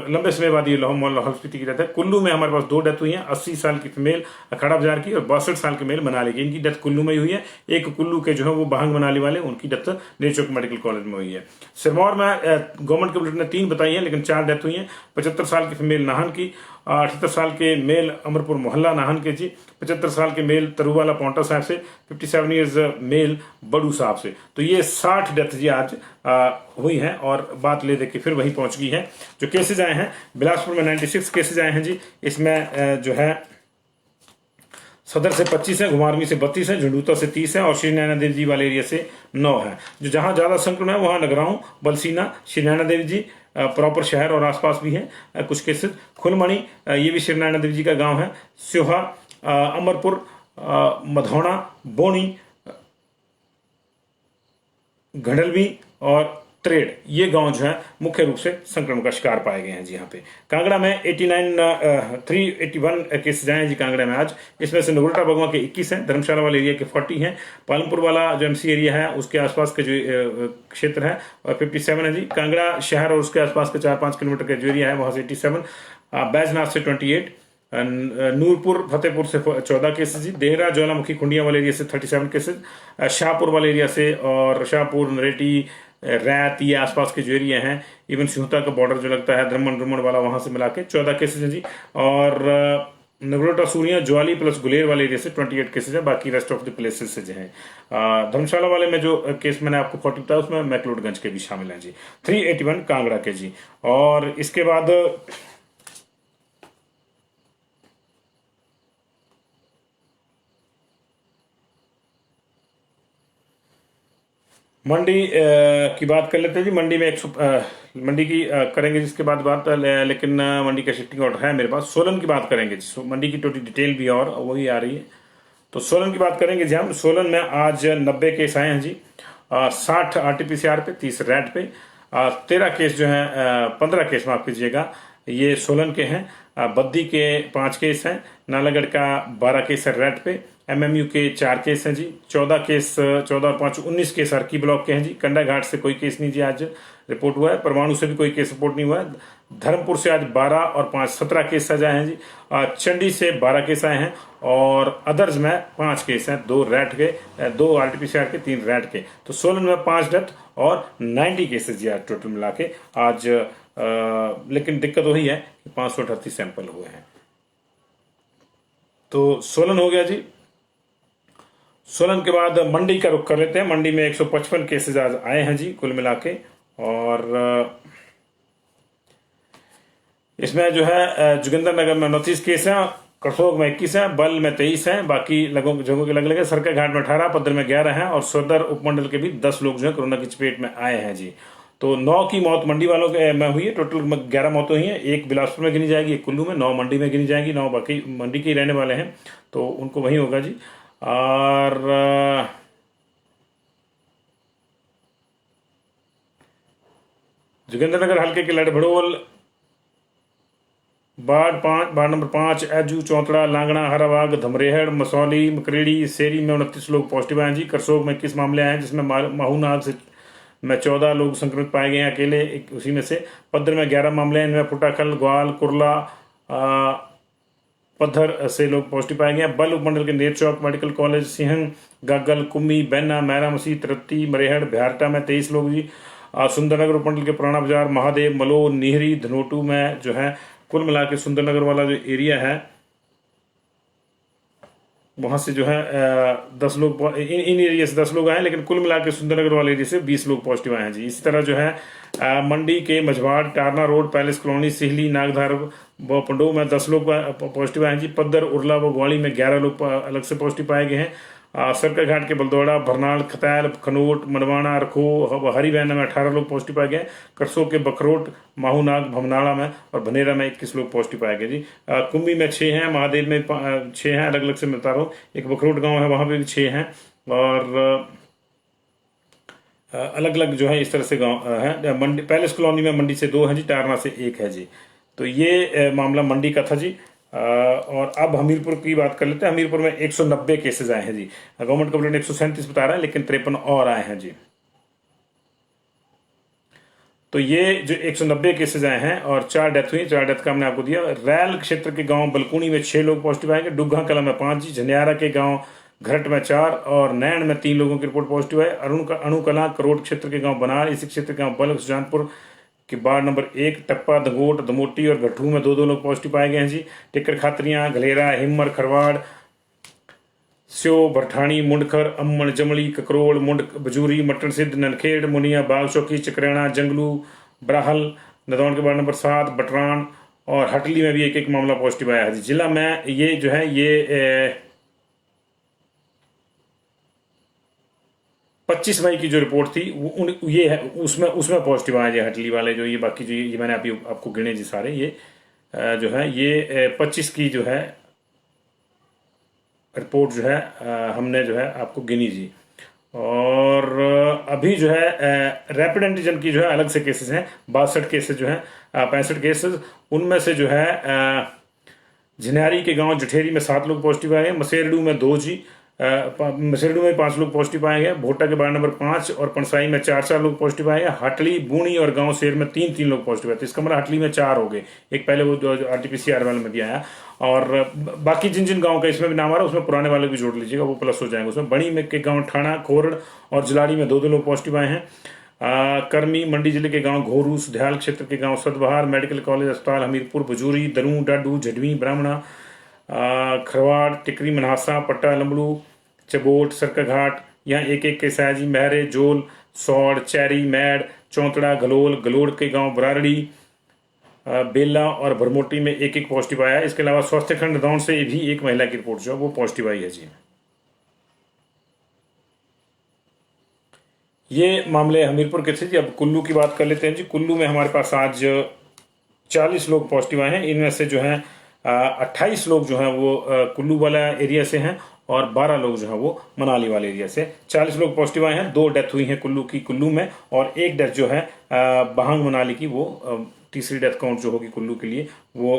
Speaker 1: लंबे समय बाद ये लाहौल स्पीति की डेथ है। कुल्लू में हमारे पास 2 डेथ हुई है, 80 साल की फीमेल अखाड़ा बाजार की, और 62 साल की मेल मनाली की, इनकी डेथ कुल्लू में ही हुई है। एक कुल्लू के जो है वो भांग मनाली वाले, उनकी डेथ नेरचौक मेडिकल कॉलेज में हुई है। सिरमौर में गवर्नमेंट के बुलेटिन ने 3 बताई है, लेकिन 4 डेथ हुई है। 75 साल की फीमेल नाहन की, 78 साल के मेल अमरपुर मोहल्ला नाहन के जी, 75 साल के मेल तरुवाला पौंटा साहब से, 57 ईयर्स मेल बड़ू साहब से। तो ये 60 डेथ जी आज हुई हैं। और बात ले देखिए फिर वहीं पहुंच गई है। जो केसेज आए हैं बिलासपुर में 96 केसेज आए हैं जी। इसमें जो है सदर से 25 है, घुमारवी से 32 है, झंडूता से 30 है, और श्री नैना देवी जी वाले एरिया से 9 है। जो जहां ज्यादा संक्रमण है वहां नगराऊं, बलसीना, श्री नैना देवी जी प्रॉपर शहर और आसपास भी है कुछ केसेस। खुलमणि ये भी श्री नैना देवी जी का गांव है। स्योहा, अमरपुर, मधौना, बोनी, घड़लवी और त्रेड, ये गांव जो है मुख्य रूप से संक्रमण का शिकार पाए गए हैं जी। यहाँ पे कांगड़ा में 381 केसेज आए हैं जी कांगड़ा में आज। इसमें से नगरोटा बगवा के 21 हैं, धर्मशाला वाले एरिया के 40 हैं, पालमपुर वाला जो एमसी एरिया है उसके आसपास के जो क्षेत्र है और 57 है जी। कांगड़ा शहर और उसके आसपास के 4-5 किलोमीटर का जो एरिया है वहां से 87, बैजनाथ से 28, नूरपुर फतेहपुर से 14 केसेस जी, देहरा ज्वालामुखी खुंडिया वाले एरिया से 37 केसेस, शाहपुर वाले एरिया से और शाहपुर नरेटी रैत ये आसपास के जो एरिया हैं, इवन सिहुता का बॉर्डर जो लगता है द्रमण वाला, वहां से मिला के 14 केसेज हैं जी। और नगरोटा सूरिया ज्वाली प्लस गुलेर वाले एरिया से 28 केसेज है, बाकी रेस्ट ऑफ द प्लेसेस से जो है। धर्मशाला वाले में जो केस मैंने आपको 40 बताया उसमें मैकलोडगंज के भी शामिल हैं जी। 381 कांगड़ा के जी। और इसके बाद मंडी की बात कर लेते हैं जी। मंडी में 100 मंडी की करेंगे जिसके बाद बात, लेकिन मंडी का शिफ्टिंग ऑर्डर है मेरे पास। सोलन की बात करेंगे जी, मंडी की टोटल डिटेल भी और वही आ रही है। तो सोलन की बात करेंगे जी हम। सोलन में आज 90 केस आए हैं जी, 60 आरटीपीसीआर पे, 30 रैट पे, 13 केस जो है 15 केस माफ कीजिएगा ये सोलन के हैं। बद्दी के 5 केस हैं, नालागढ़ का 12 केस है रैट पे, एमएमयू के 4 केस हैं जी, 14 केस 14 और 5 19 केस अर्की ब्लॉक के हैं जी। कंडाघाट से कोई केस नहीं जी आज रिपोर्ट हुआ है, परमाणु से भी कोई केस रिपोर्ट नहीं हुआ है। धर्मपुर से आज 12 और 5 17 केस आज आए हैं जी। चंडी से 12 केस आए हैं और अदर्स में 5 केस हैं, 2 रैट के, 2 आरटीपीसीआर के, 3 रैट के। तो सोलन में 5 डेथ और 90 केसेज जी आज टोटल मिला के आज। लेकिन दिक्कत वही है कि 538 सैंपल हुए हैं। तो सोलन हो गया जी। सोलन के बाद मंडी का रुख कर लेते हैं। मंडी में 155 केसेज आज आए हैं जी कुल मिला के। और इसमें जो है जोगिंदरनगर में 29 केस हैं, करसोग में 21 हैं, बल में 23 हैं, बाकी जगहों के अलग अलग है। सरका घाट में 18, पद्दर में 11 हैं और सदर उपमंडल के भी 10 लोग जो है कोरोना की चपेट में आए हैं जी। तो 9 की मौत मंडी वालों के में हुई है, टोटल 11 मौतें हुई हैं। एक बिलासपुर में गिनी जाएगी, एक कुल्लू में, 9 मंडी में गिनी जाएगी, 9 बाकी मंडी के ही रहने वाले हैं तो उनको वही होगा जी। और जोगिंद्रनगर हल्के के लड़भड़ोल, वार्ड नंबर 5, एजू, चौंतड़ा, लांगड़ा, हराबाग, धमरेहड़, मसौली, मकरेड़ी, सेरी में 29 लोग पॉजिटिव आए जी। करसोग में 21 मामले आए हैं जिसमें माहूनाग से में 14 लोग संक्रमित पाए गए हैं अकेले, उसी में से। पद्दर में 11 मामले हैं, इनमें फुटाखल, ग्वाल, कुरला, पद्धर से लोग पॉजिटिव पाए गए हैं। बल उपमंडल के नेर चौक मेडिकल कॉलेज, सिंहंग, गागल, कुम्मी, बैना, मैरा मसीह, तरत्ती, मरेहड़, बिहारटा में 23 लोग जी। सुंदरनगर उपमंडल के पुराना बाजार, महादेव, मलो, निहरी, धनोटू में जो है कुल मिला के सुंदरनगर वाला जो एरिया है वहां से जो है 10 लोग, इन एरिया से 10 लोग आए, लेकिन कुल मिला के सुंदरनगर वाले एरिया से 20 लोग पॉजिटिव आए हैं जी। इसी तरह जो है मंडी के मझवाड़, टारना रोड, पैलेस कॉलोनी, सिहली, नागधार व पंडो में 10 लोग पॉजिटिव आए हैं जी। पद्दर, उरला व ग्वाली में 11 लोग अलग से पॉजिटिव पाए गए हैं। सरका घाट के बलदौड़ा, भरनाल, खतैल, खनोट, मनवाना, रखो, हरिवैना में 18 लोग पॉजिटिव पाए गए। करसो के बखरोट, माहूनाग, भमनाड़ा में और भनेरा में 21 लोग पॉजिटिव पाए गए जी। कुंभी में 6 हैं, महादेव में 6 हैं, अलग अलग से मैं बता रहा हूँ। एक बखरोट गांव है, वहां पे भी 6 हैं और अलग अलग जो है इस तरह से गांव है। मंडी पैलेस कॉलोनी में मंडी से 2 हैं जी, टारना से 1 है जी। तो ये मामला मंडी का था जी। और अब हमीरपुर की बात कर लेते हैं। हमीरपुर में 190 केसेस आए हैं जी। गवर्नमेंट कंप्लेंट 137 बता रहा है, लेकिन 53 और आए हैं जी। तो ये जो 190 केसेस आए हैं और 4 डेथ हुई, 4 डेथ का हमने आपको दिया। रैल क्षेत्र के गांव बलकुनी में 6 लोग पॉजिटिव आएंगे, डुग्गा कला में 5 जी, झनियारा के गांव घरट में 4 और नैन में 3 लोगों की रिपोर्ट पॉजिटिव है। अणुकला करोड़ क्षेत्र के गांव बनार, इसी क्षेत्र के गांव बल्क, सुजानपुर कि वार्ड नंबर 1, टप्पा, दंगोट, दमोटी और गठू में 2 लोग पॉजिटिव पाए गए हैं जी। टिक्कर, खातरियां, घलेरा, हिम्मर, खरवाड़, स्यो, भरठानी, मुंडखर, अम्मन, जमड़ी, ककरोल, मुंड, बजूरी, मटन सिद्ध, ननखेड़, मुनिया, बाग चौकी, चकरेणा, जंगलू, ब्राहल, नदौन के वार्ड नंबर 7, बटरान और हटली में भी एक एक मामला पॉजिटिव आया है जी। जिला में ये जो है ये 25 मई की जो रिपोर्ट थी ये है, उसमें पॉजिटिव आए जी हटली वाले जो ये बाकी जो ये मैंने आपको गिने जी सारे, ये जो है ये 25 की जो है रिपोर्ट जो है हमने जो है आपको गिनी जी। और अभी जो है रैपिड एंटीजन की जो है अलग से केसेस हैं, 62 केसेस जो है 65 केसेस, उनमें से जो है झनियारी के गांव जठेरी में 7 लोग पॉजिटिव आए, मसेरडू में 2 जी, मसेरडू में 5 लोग पॉजिटिव पाए गए, भोटा के वार्ड नंबर 5 और पनसाई में 4 लोग पॉजिटिव पाए गए, हटली, बूणी और गांव शेर में 3 लोग पॉजिटिव आए। तो इसका मतलब हटली में 4 हो गए, एक पहले वो RT-PCR वाले में भी आया। और बाकी जिन जिन गाँव का इसमें भी नाम आ रहा है उसमें पुराने वाले भी जोड़ लीजिएगा, वो प्लस हो जाएंगे। उसमें बड़ी में के गाँव ठाणा, खोरड़ और जलाड़ी में 2 लोग पॉजिटिव आए हैं। कर्मी मंडी जिले के गांव घोरू, सुध्याल क्षेत्र के गांव सतबहार, मेडिकल कॉलेज अस्पताल हमीरपुर, बजूरी, दरू, डाडू, झडवी, ब्राह्मणा, खरवाड़, टिकरी, मनहासा, पट्टा, लंबड़ू, चबोट, सरकाघाट, यहाँ एक केस आया जी। महरे, जोल, सौड़, चैरी, मैड, चौंतड़ा, गलोल, गलोड़ के गांव बरारड़ी, बेला और भरमोटी में एक पॉजिटिव आया। इसके अलावा स्वास्थ्य खंड दौड़ से भी एक महिला की रिपोर्ट जो है वो पॉजिटिव आई है जी। ये मामले हमीरपुर के थे जी। अब कुल्लू की बात कर लेते हैं जी। कुल्लू में हमारे पास आज 40 लोग पॉजिटिव आए हैं। इनमें से जो है 28 लोग जो हैं वो कुल्लू वाला एरिया से हैं और 12 लोग जो हैं वो मनाली वाले एरिया से। 40 लोग पॉजिटिव आए हैं। 2 डेथ हुई हैं कुल्लू में, और एक डेथ जो है बहांग मनाली की, वो तीसरी डेथ काउंट जो होगी कुल्लू के लिए वो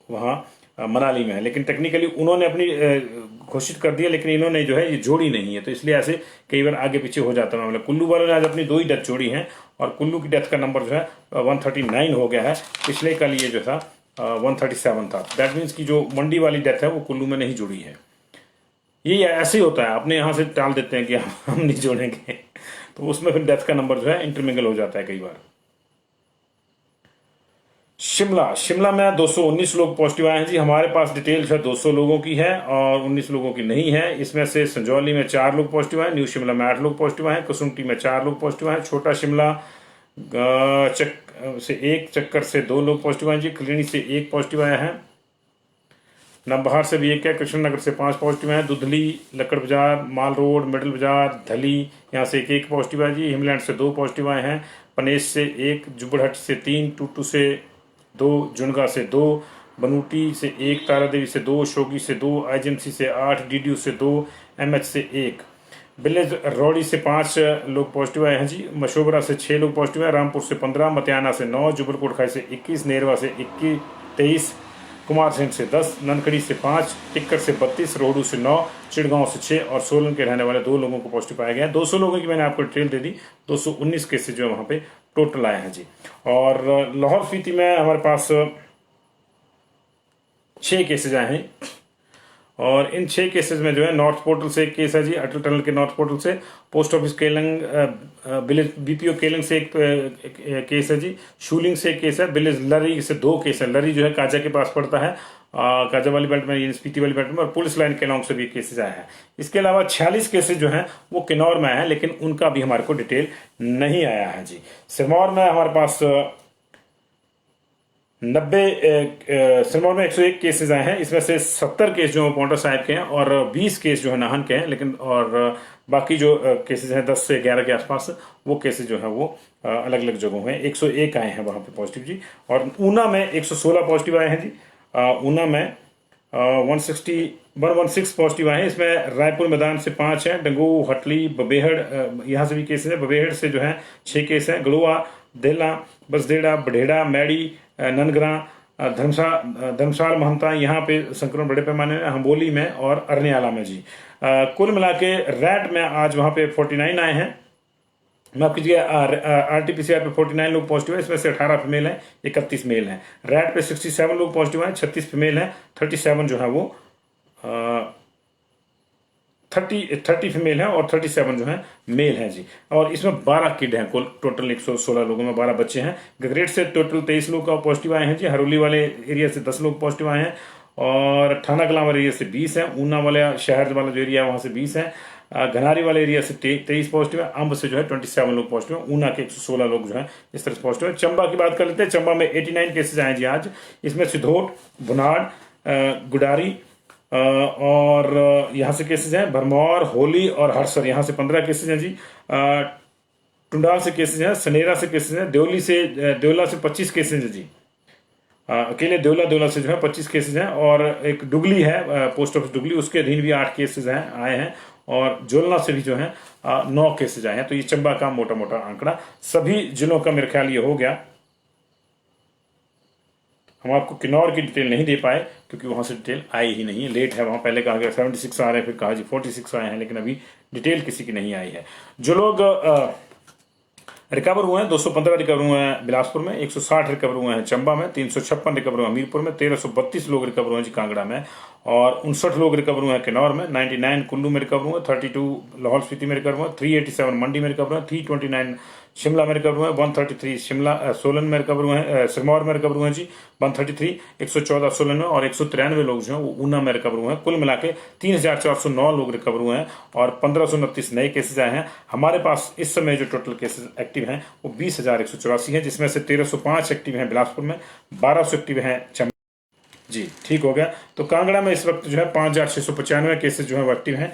Speaker 1: वहाँ मनाली में है। लेकिन टेक्निकली उन्होंने अपनी घोषित कर दिया, लेकिन इन्होंने जो है ये जोड़ी नहीं है, तो इसलिए ऐसे कई बार आगे पीछे हो जाता है मामला। कुल्लू वालों ने आज अपनी 2 ही डेथ जोड़ी हैं और कुल्लू की डेथ का नंबर जो है 139 हो गया है। पिछले कल ये जो था 137 था। दैट मीन्स की जो मंडी वाली डेथ है वो कुल्लू में नहीं जुड़ी है। ये ऐसे ही होता है, अपने यहाँ से टाल देते हैं कि हम नहीं जोड़ेंगे, तो उसमें फिर डेथ का नंबर जो है इंटरमिंगल हो जाता है कई बार। शिमला में 219 लोग पॉजिटिव आए हैं जी। हमारे पास डिटेल जो है 200 लोगों की है और 19 लोगों की नहीं है। इसमें से संजौली में 4 लोग पॉजिटिव आए, न्यू शिमला में 8 लोग पॉजिटिव आए, कसुम्पटी में 4 लोग पॉजिटिव आए, छोटा शिमला से 1, चक्कर से 2 लोग पॉजिटिव आए जी, खलीनी से 1 पॉजिटिव आया है, नवबहार से भी 1 है, कृष्णनगर से 5 पॉजिटिव हैं, दुधली, लक्कड़ बाजार, माल रोड, मिडल बाजार, धली यहाँ से 1 पॉजिटिव है जी, हिमलैंड से 2 पॉजिटिव आए हैं, पनेश से 1, जुब्बड़हट से 3, टूटू से 2, जुनगा से 2, बनूटी से 1, तारादेवी से 2, शोगी से 2, IGMC से 8, DDU से 2, MH से 1, विलेज रौड़ी से 5 लोग पॉजिटिव आए हैं जी, मशोबरा से 6 लोग पॉजिटिव हैं, रामपुर से 15, मतियाना से 9, जुबल कोटखाई से 21, नेरवा से 23, कुमारसैन से 10, ननखड़ी से 5, टिक्कर से 32, रोहडू से 9, चिड़गांव से 6 और सोलन के रहने वाले 2 लोगों को पॉजिटिव पाया गया है। 200 लोगों की मैंने आपको डिटेल दे दी। 219 केसेज जो है वहां पे टोटल आए हैं जी। और लाहौल स्पीति में हमारे पास 6 केसेज आए हैं और इन 6 केसेस में जो है नॉर्थ पोर्टल से 1 केस है जी, अटल टनल के नॉर्थ पोर्टल से, post office Keylong village BPO Keylong से 1 केस है जी, शूलिंग से 1 केस है, विलेज लरी से 2 केस है। लरी जो है काजा के पास पड़ता है, काजा वाली बेल्ट में, स्पीति वाली बेल्ट में, और पुलिस लाइन केलौंग से भी केसेज आए हैं। इसके अलावा 46 केसेज जो हैं वो किन्नौर में आए हैं, लेकिन उनका भी हमारे को डिटेल नहीं आया है जी। सिरमौर में हमारे पास 101 केसेज आए हैं। इसमें से 70 केस जो पौंटा साहिब के हैं और 20 केस जो है नाहन के हैं, लेकिन और बाकी जो केसेज हैं 10 से 11 के आसपास, वो केसेज जो है वो अलग अलग जगहों में 101 आए हैं वहां पे पॉजिटिव जी। और ऊना में 116 पॉजिटिव आए हैं जी। ऊना में 116 पॉजिटिव आए हैं। इसमें रायपुर मैदान से 5 हैं, डंगू, हटली, बबेहड़ यहाँ से भी केसेज हैं। बबेहड़ से जो है 6 केस हैं, गड़ुआ, देला, बसदेड़ा, बढ़ेड़ा, मैड़ी, ननगरा, धर्मशाल, महंता, यहाँ पे संक्रमण बड़े पैमाने में, हम्बोली में और अरनियाला में जी। कुल मिला के रैट में आज वहाँ पे 49 आए हैं। माफ कीजिएगा, RT-PCR पे 49 लोग पॉजिटिव है, इसमें से 18 फीमेल हैं, 31 मेल हैं। रैट पे 67 लोग पॉजिटिव हैं, 36 फीमेल हैं, 37 जो है वो 30 फीमेल हैं और 37 जो है मेल हैं जी। और इसमें 12 किड हैं, कुल टोटल 116 लोगों में 12 बच्चे हैं। गगरेट से टोटल 23 लोग का पॉजिटिव आए हैं जी। हरोली वाले एरिया से 10 लोग पॉजिटिव आए हैं और थाना कलां वाले एरिया से 20 हैं। ऊना वाला शहर वाला जो एरिया है वहां से 20 है। घनारी वाले एरिया से 23 पॉजिटिव है। अंब से जो है 27 लोग पॉजिटिव है। ऊना के 116 लोग जो है इस तरह से पॉजिटिव है। चंबा की बात कर लेते हैं। चंबा में 89 केसेज आए जी आज। इसमें सिधोट, बुनाड़, गुडारी और यहाँ से केसेज हैं। भरमौर, होली और हरसर यहाँ से 15 केसेज हैं जी। टुंडाल से केसेज हैं, सनेरा से केसेज हैं, देवला से 25 केसेज हैं जी। अकेले देवला से जो है 25 केसेज हैं और एक डुगली है, पोस्ट ऑफिस डुगली, उसके अधीन भी 8 केसेज हैं आए हैं और जोलना से भी जो है 9 केसेज आए हैं। तो ये चंबा का मोटा मोटा आंकड़ा। सभी जिलों का मेरे ख्याल ये हो गया। हम आपको किन्नौर की डिटेल नहीं दे पाए क्योंकि वहाँ से डिटेल आई ही नहीं है, लेट है। वहाँ पहले कहा गया 76 आ रहे हैं, फिर कहा जी 46 आए हैं, लेकिन अभी डिटेल किसी की नहीं आई है। जो लोग रिकवर हुए हैं, 215 रिकवर हुए हैं बिलासपुर में, 160 रिकवर हुए हैं चंबा में, 356 रिकवर हुए हैं हमीरपुर में, 1332 लोग रिकवर हुए हैं जी कांगड़ा में, और 59 लोग रिकवर हुए हैं किन्नौर में, 99 कुल्लू में रिकवर हुए, 32 लाहौल स्पीति में रिकवर हुए, 387 मंडी में रिकवर हुए, 329 शिमला में रिकवर हुए, 133 सोलन में रिकवर हुए हैं, सिरमौर में रिकवर हुए हैं जी 133, 114 सोलन में, और 193 लोग जो हैं वो ऊना में रिकवर हुए हैं। कुल मिला के 3409 लोग रिकवर हुए हैं और 1529 नए केसेज आए हैं। हमारे पास इस समय जो टोटल केसेज एक्टिव हैं वो 20,184 हैं, जिसमें से 1305 एक्टिव हैं बिलासपुर में, 1200 एक्टिव हैं चंबा जी। ठीक हो गया। तो कांगड़ा में इस वक्त जो है 5,695 केसेज जो है वो एक्टिव हैं,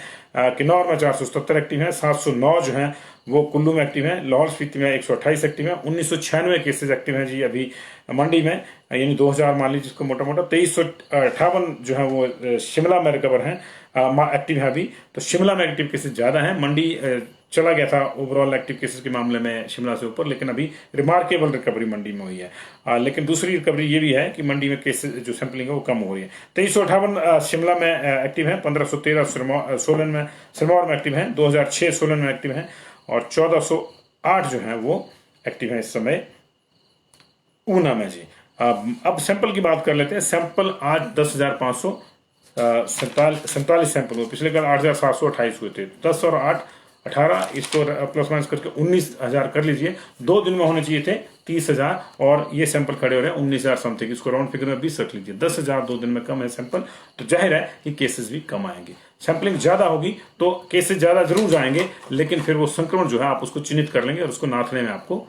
Speaker 1: किन्नौर में 477 एक्टिव हैं, 709 जो हैं वो कुल्लू में एक्टिव हैं, लाहौल स्पीति में 128 एक्टिव हैं, 1996 केसेज एक्टिव हैं जी अभी मंडी में, यानी 2000 मान लीजिए इसको मोटा मोटा। 2358 जो है वो शिमला में रिकवर हैं, एक्टिव है अभी। तो शिमला में एक्टिव केसेज ज्यादा हैं, मंडी चला गया था ओवरऑल एक्टिव केसेस के मामले में शिमला से ऊपर, लेकिन अभी रिमार्केबल रिकवरी मंडी में हुई है। लेकिन दूसरी रिकवरी ये भी है कि मंडी में केसेस जो सैंपलिंग है वो कम हो रही है। 2358 शिमला में एक्टिव है, 1513 सोलन में सिरमौर में एक्टिव है, 2006 सोलन में एक्टिव है, और 1408 जो है वो एक्टिव है इस समय ऊना में जी। अब सैंपल की बात कर लेते हैं। सैंपल आज 10,547 सैंपल हुए, पिछले कल 8,728 हुए थे। 10 और 8 18, इसको प्लस माइनस करके 19,000 कर लीजिए। 2 दिन में होने चाहिए थे 30,000, और ये सैंपल खड़े हो रहे हैं 19,000 समथिंग। इसको राउंड फिगर में 20 रख लीजिए। 10,000 2 दिन में कम है सैंपल, तो जाहिर है कि केसेस भी कम आएंगे। सैंपलिंग ज्यादा होगी तो केसेस ज्यादा जरूर जाएंगे, लेकिन फिर वो संक्रमण जो है आप उसको चिन्हित कर लेंगे और उसको नाथने में आपको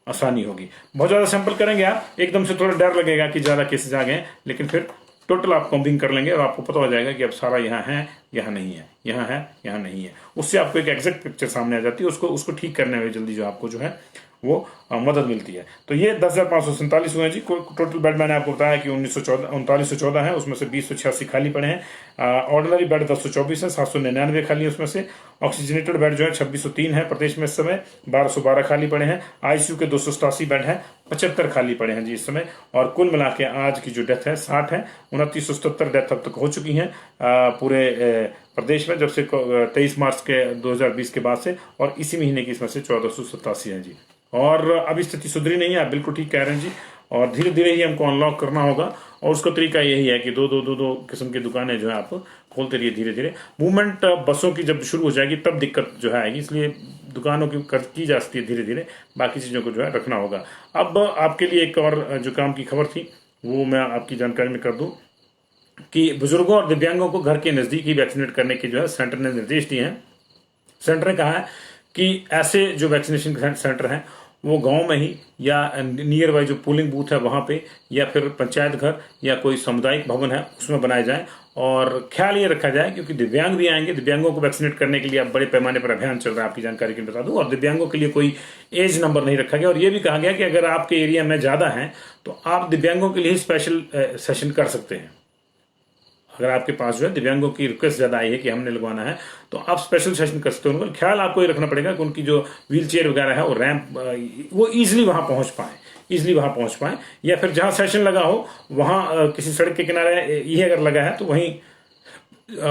Speaker 1: आसानी होगी। बहुत ज्यादा सैंपल करेंगे आप, एकदम से थोड़ा डर लगेगा कि ज्यादा केसेस आ गए, लेकिन फिर टोटल आप कॉम्बिंग कर लेंगे और आपको पता हो जाएगा कि अब सारा यहाँ है, यहाँ नहीं है, यहाँ है, यहाँ नहीं है। उससे आपको एक एग्जैक्ट पिक्चर सामने आ जाती है। उसको ठीक करने में जल्दी जो आपको जो है वो मदद मिलती है। तो ये 10,547 हुए जी। टोटल बेड मैंने आपको बताया कि 3914 है, उसमें से 2086 खाली पड़े हैं। ऑर्डिनरी बेड 1024 है, 799 खाली है उसमें से। ऑक्सीजनेटेड बेड जो है 2603 है प्रदेश में इस समय, 1212 खाली पड़े हैं। आईसीयू के 287 बेड है, 75 खाली पड़े हैं जी इस समय। और कुल मिला के आज की जो डेथ है 60 है। 2977 डेथ अब तक हो चुकी हैं पूरे प्रदेश में, जब से 23 मार्च के 2020 के बाद से, और इसी महीने की इसमें से 1487 है जी। और अभी स्थिति सुधरी नहीं है, आप बिल्कुल ठीक कह रहे हैं जी। और धीरे धीरे ही हमको अनलॉक करना होगा, और उसका तरीका यही है कि दो किस्म की दुकानें जो है आप खोलते रहिए धीरे धीरे। मूवमेंट बसों की जब शुरू हो जाएगी तब दिक्कत जो है आएगी, इसलिए दुकानों की जा सकती है धीरे धीरे, बाकी चीज़ों को जो है रखना होगा। अब आपके लिए एक और जो काम की खबर थी वो मैं आपकी जानकारी में कर दूं कि बुजुर्गों और दिव्यांगों को घर के नजदीक ही वैक्सीनेट करने के जो है सेंटर ने निर्देश दिए हैं। सेंटर ने कहा है कि ऐसे जो वैक्सीनेशन सेंटर हैं वो गांव में ही, या नियर बाई जो पोलिंग बूथ है वहां पे, या फिर पंचायत घर या कोई सामुदायिक भवन है उसमें बनाए जाएं। और ख्याल ये रखा जाए क्योंकि दिव्यांग भी आएंगे, दिव्यांगों को वैक्सीनेट करने के लिए अब बड़े पैमाने पर अभियान चल रहा है, आपकी जानकारी के लिए बता दूं। और दिव्यांगों के लिए कोई एज नंबर नहीं रखा गया, और ये भी कहा गया कि अगर आपके एरिया में ज्यादा है तो आप दिव्यांगों के लिए स्पेशल सेशन कर सकते हैं। अगर आपके पास जो है दिव्यांगों की रिक्वेस्ट ज्यादा आई है कि हमने लगवाना है, तो आप स्पेशल सेशन कर सकते हो। उनको ख्याल आपको ये रखना पड़ेगा कि उनकी जो व्हील चेयर वगैरह है वो रैंप वो इजिली वहां पहुंच पाए, या फिर जहां सेशन लगा हो वहां किसी सड़क के किनारे ये अगर लगा है तो वहीं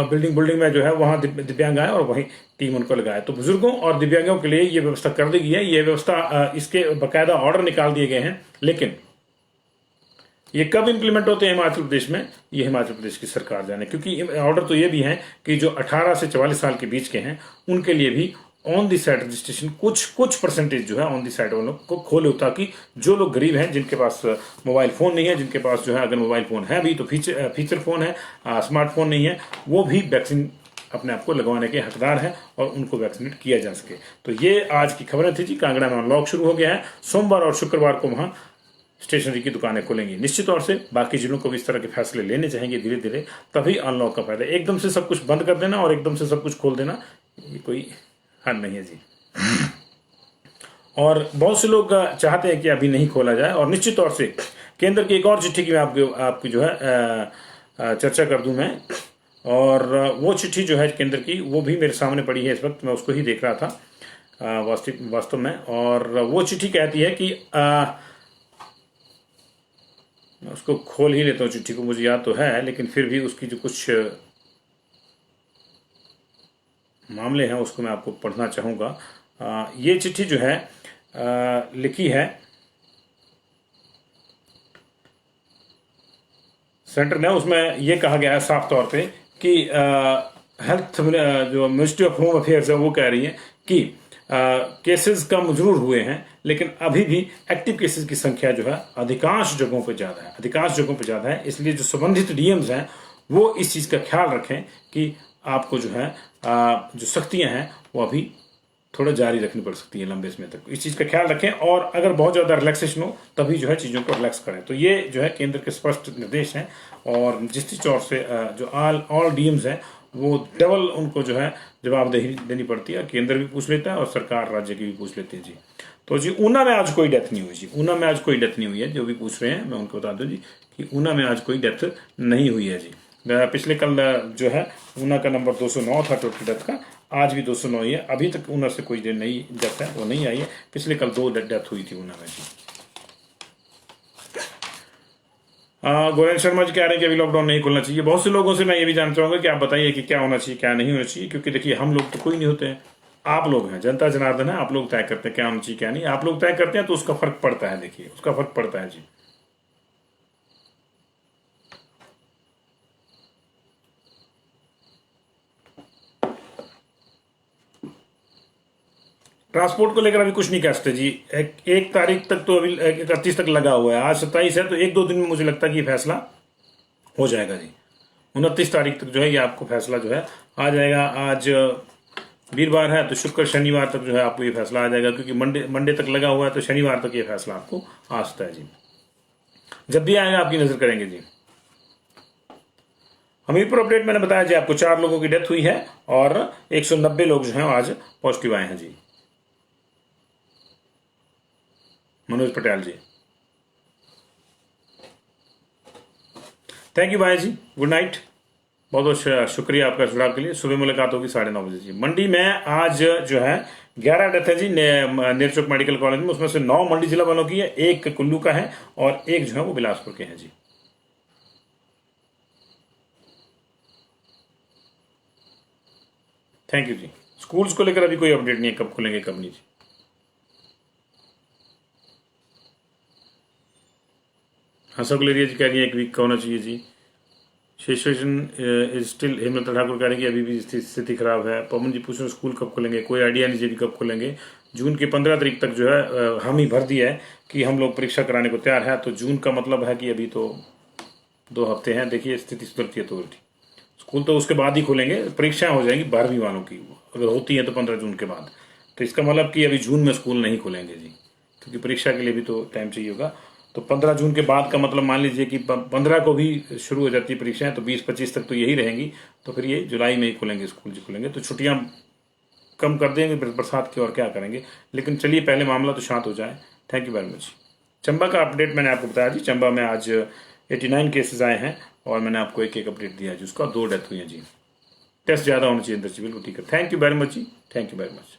Speaker 1: बिल्डिंग में जो है वहां दिव्यांग आए और वहीं टीम उनको लगाए। तो बुजुर्गों और दिव्यांगों के लिए ये व्यवस्था कर दी गई है। ये व्यवस्था इसके बाकायदा ऑर्डर निकाल दिए गए हैं, लेकिन ये कब इंप्लीमेंट होते हैं हिमाचल प्रदेश में, ये हिमाचल प्रदेश की सरकार जाने। क्योंकि ऑर्डर तो ये भी है कि जो 18 से 44 साल के बीच के हैं उनके लिए भी ऑन दी साइड रजिस्ट्रेशन कुछ परसेंटेज जो है ऑन दी साइड वालों को खोले, ताकि जो लोग गरीब हैं, जिनके पास मोबाइल फोन नहीं है, जिनके पास जो है अगर मोबाइल फोन है भी तो फीचर फोन है, स्मार्टफोन नहीं है, वो भी वैक्सीन अपने आप को लगवाने के हकदार हैं और उनको वैक्सीनेट किया जा सके। तो ये आज की खबरें थी जी। कांगड़ा में अनलॉक शुरू हो गया है। सोमवार और शुक्रवार को वहां स्टेशनरी की दुकानें खुलेंगी। निश्चित तौर से बाकी जिलों को भी इस तरह के फैसले लेने चाहेंगे धीरे धीरे, तभी अनलॉक का फायदा। एकदम से सब कुछ बंद कर देना और एकदम से सब कुछ खोल देना ये कोई हल नहीं है जी। और बहुत से लोग चाहते हैं कि अभी नहीं खोला जाए, और निश्चित तौर से केंद्र की एक और चिट्ठी की मैं आपकी जो है चर्चा कर दूं मैं। और वो चिट्ठी जो है केंद्र की वो भी मेरे सामने पड़ी है इस वक्त, मैं उसको ही देख रहा था वास्तव में। और वो चिट्ठी कहती है कि उसको खोल ही लेता हूँ चिट्ठी को, मुझे याद तो है, लेकिन फिर भी उसकी जो कुछ मामले हैं उसको मैं आपको पढ़ना चाहूँगा। ये चिट्ठी जो है लिखी है सेंटर ने। उसमें ये कहा गया है साफ तौर पे कि हेल्थ जो मिनिस्ट्री ऑफ होम अफेयर्स है वो कह रही है कि केसेस कम जरूर हुए हैं, लेकिन अभी भी एक्टिव केसेस की संख्या जो है अधिकांश जगहों पर ज़्यादा है। इसलिए जो संबंधित डीएम्स हैं वो इस चीज़ का ख्याल रखें कि आपको जो है जो सख्तियां हैं वो अभी थोड़ा जारी रखनी पड़ सकती है लंबे समय तक। इस चीज़ का ख्याल रखें, और अगर बहुत ज़्यादा रिलैक्सेशन हो तभी जो है चीज़ों को रिलैक्स करें। तो ये जो है केंद्र के स्पष्ट निर्देश हैं, और जिस तौर से जो ऑल डीएम्स हैं वो डबल उनको जो है जवाबदेही देनी पड़ती है। केंद्र भी पूछ लेता है और सरकार राज्य की भी पूछ लेती है जी। तो जी ऊना में आज कोई डेथ नहीं हुई जी, ऊना में आज कोई डेथ नहीं हुई है। जो भी पूछ रहे हैं मैं उनको बता दूं जी कि ऊना में आज कोई डेथ नहीं हुई है जी। पिछले कल जो है ऊना का नंबर 209 था टोटल डेथ का, आज भी 209 ही है। अभी तक ऊना से कोई नई डेथ है वो नहीं आई है। पिछले कल 2 डेथ हुई थी ऊना में जी। गोविंद शर्मा जी कह रहे हैं कि अभी लॉकडाउन नहीं खुलना चाहिए। बहुत से लोगों से मैं ये भी जानना चाहूंगा कि आप बताइए कि क्या होना चाहिए क्या नहीं होना चाहिए, क्योंकि देखिए हम लोग तो कोई नहीं होते हैं, आप लोग हैं, जनता जनार्दन है, आप लोग तय करते हैं क्या होना चाहिए क्या नहीं। आप लोग तय करते हैं तो उसका फर्क पड़ता है, देखिए उसका फर्क पड़ता है जी। ट्रांसपोर्ट को लेकर अभी कुछ नहीं कह सकते जी। एक तारीख तक तो अभी 31 तक लगा हुआ है, आज 27 है, तो 1-2 दिन में मुझे लगता है कि फैसला हो जाएगा जी। 29 तारीख तक जो है ये आपको फैसला जो है आ जाएगा। आज वीरवार है तो शुक्र शनिवार तक जो है आपको ये फैसला आ जाएगा, क्योंकि मंडे तक लगा हुआ है, तो शनिवार तक ये फैसला आपको आ सकता है जी। जब भी आएगा आपकी नजर करेंगे जी। हमीरपुर अपडेट मैंने बताया जी आपको 4 लोगों की डेथ हुई है और 190 लोग जो है आज पॉजिटिव आए हैं जी। मनोज पटेल जी, थैंक यू भाई जी, गुड नाइट। बहुत बहुत शुक्रिया आपका जुड़ाव के लिए। सुबह मुलाकात होगी 9:30 बजे जी। मंडी में आज जो है 11 डेथ है जी नेरचौक मेडिकल कॉलेज में, उसमें से 9 मंडी जिला वालों की है, 1 कुल्लू का है और 1 जो है वो बिलासपुर के हैं जी। थैंक यू जी। स्कूल्स को लेकर अभी कोई अपडेट नहीं है, कब खुलेंगे कब नहीं जी। हंसकुलेरिया जी कह रही है 1 वीक का होना चाहिए जी। Situation is still, Hemlata Thakur कह रहे हैं कि अभी भी स्थिति खराब है। पवन जी पूछ रहे स्कूल कब खुलेंगे, कोई आइडिया नहीं जी अभी कब खुलेंगे। जून की 15 तारीख तक जो है हम ही भर दिया है कि हम लोग परीक्षा कराने को तैयार है, तो जून का मतलब है कि अभी तो 2 हफ्ते हैं। देखिए स्थिति सुधरती है तो स्कूल तो उसके बाद ही खुलेंगे। परीक्षाएं हो जाएंगी 12वीं वालों की, अगर होती है तो 15 जून के बाद। तो इसका मतलब कि अभी जून में स्कूल नहीं खुलेंगे जी, क्योंकि परीक्षा के लिए भी तो टाइम चाहिए होगा। तो 15 जून के बाद का मतलब मान लीजिए कि 15 को भी शुरू हो जाती है परीक्षाएं, तो 20-25 तक तो यही रहेंगी। तो फिर ये जुलाई में ही खुलेंगे स्कूल जी खुलेंगे। तो छुट्टियां कम कर देंगे बरसात की, और क्या करेंगे। लेकिन चलिए पहले मामला तो शांत हो जाए। Thank you very much. Chamba का अपडेट मैंने आपको बताया जी। चंबा में आज 89 केसेस आए हैं और मैंने आपको एक अपडेट दिया है जिसका 2 डेथ हुई है जी। टेस्ट ज़्यादा होना चाहिए अंदर जी, बिल्कुल ठीक है। थैंक यू वेरी मच जी, थैंक यू वेरी मच।